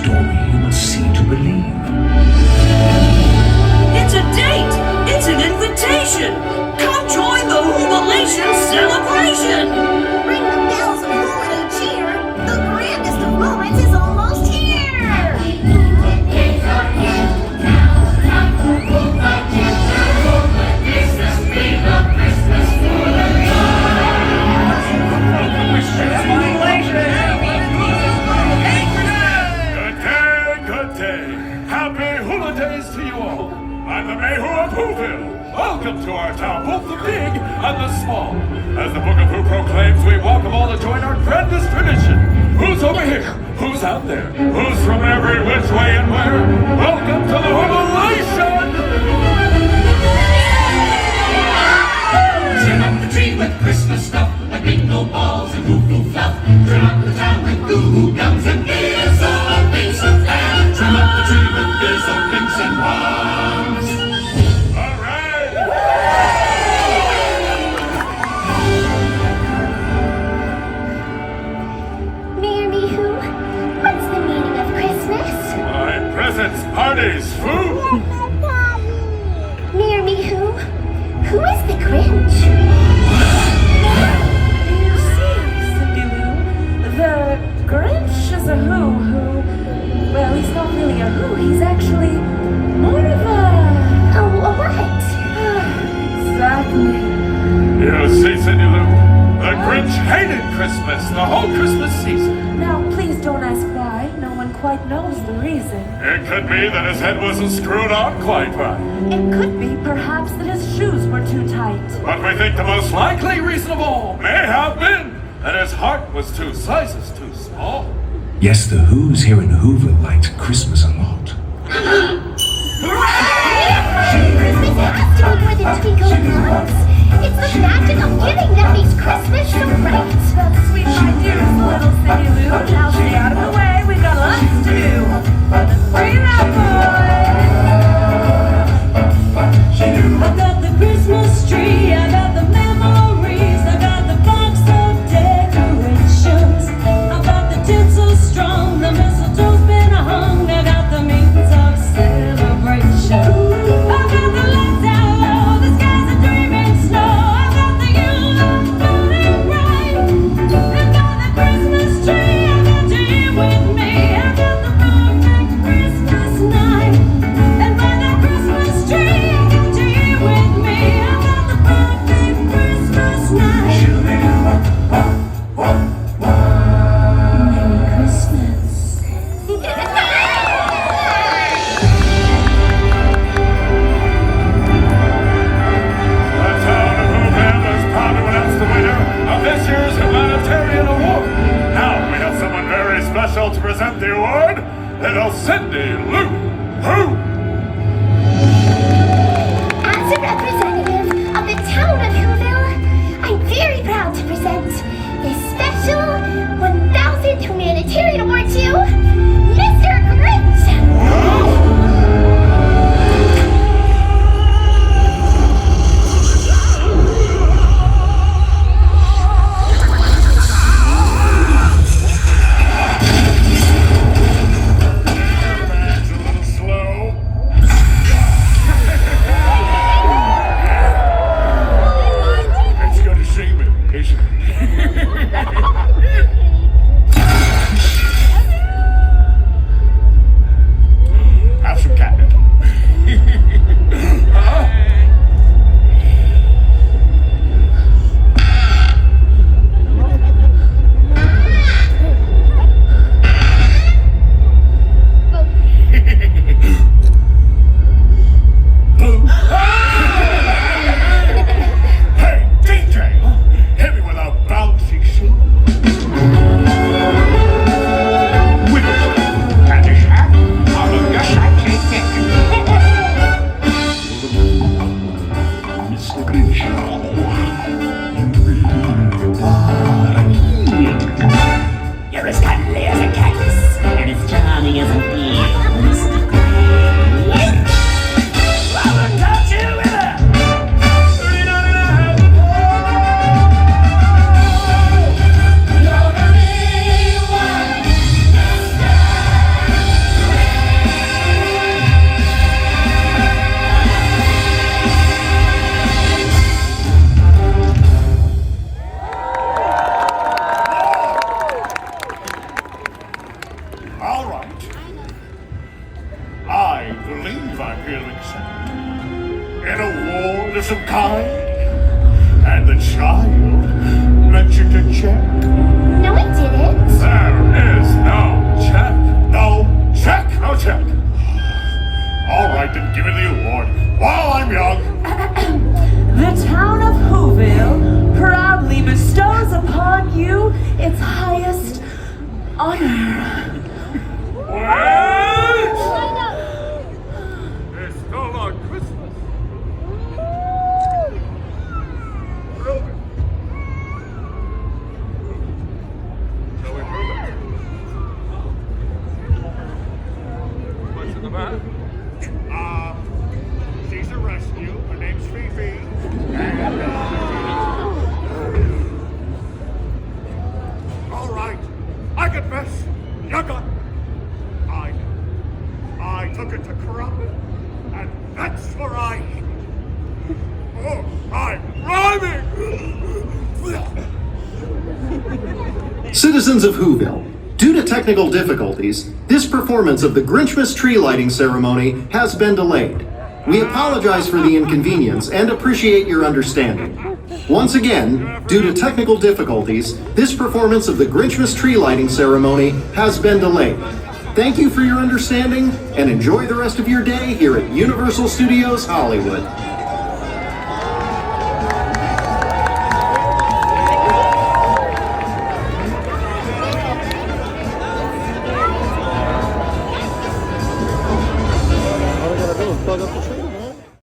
story you must see to believe. It's a date! It's an invitation! Come join the Jubilation celebration! Ring the bells of holiday cheer! The grandest of moments is almost here! Good day. Happy holidays to you all. I'm the Mayor of Whoville. Welcome to our town, both the big and the small. As the Book of Who proclaims, we welcome all to join our grandest tradition. Who's over here? Who's out there? Who's from every which way and where? Welcome to the Jubilation! Trim up the tree with Christmas stuff, like bingo balls and hoo-hoo fluff. Trim up the town with goo-goo gums and beers all things and trim up the tree with beers all pinks and wands. All right! Mayor Mihu, what's the meaning of Christmas? My presents, parties, food! Mayor Mihu, who is the Grinch? You see, Cindy Lou, the Grinch is a who. Well, he's not really a who, he's actually more of a... Oh, what? Exactly. You see, Cindy Lou, the Grinch hated Christmas the whole Christmas season. Now, please don't ask why. No one quite knows the reason. It could be that his head wasn't screwed on quite right. It could be, perhaps, that his shoes were too tight. But we think the most likely reason of all may have been that his heart was 2 sizes too small. Yes, the Who's here in Whoville liked Christmas a lot. Christmas has to be more than twinkling lights. It's the magic of giving that makes Christmas so bright. Well, sweet my dearest little Cindy Lou, now stay out of the way, we've got lots to do. Breathe out, boys! I've got the Christmas tree, I got the memories, I got the box of decorations. I've got the tinsel strung, the mistletoe's been hung, I got the means of celebration. I've got the lights out low, the skies are dreaming snow. I've got the Yule log burning bright. I've got the Christmas tree, I've got you here with me. I've got the perfect Christmas night. And by that Christmas tree, I've got you here with me. I've got the perfect Christmas night. Merry Christmas. The town of Whoville is proud to announce the winner of this year's Humanitarian Award. Now we have someone very special to present the award, little Cindy Lou Who. As a representative of the town of Whoville, I'm very proud to present this special 1000 Humanitarian Award to Mr. Grinch! That's a little slow. some kind? And the child mentioned a check. No, I didn't. There is no check. No check. No check. All right, then give me the award while I'm young. The town of Whoville proudly bestows upon you its highest honor. Wait! It's still on Christmas. Prove it. Shall we prove it? What's in the bag? She's a rescue. Her name's Fifi. And, all right. I confess. You got I took it to corrupt, and that's where I... Oh, I'm rhyming! Citizens of Whoville, due to technical difficulties, this performance of the Grinchmas tree lighting ceremony has been delayed. We apologize for the inconvenience and appreciate your understanding. Once again, due to technical difficulties, this performance of the Grinchmas tree lighting ceremony has been delayed. Thank you for your understanding, and enjoy the rest of your day here at Universal Studios Hollywood.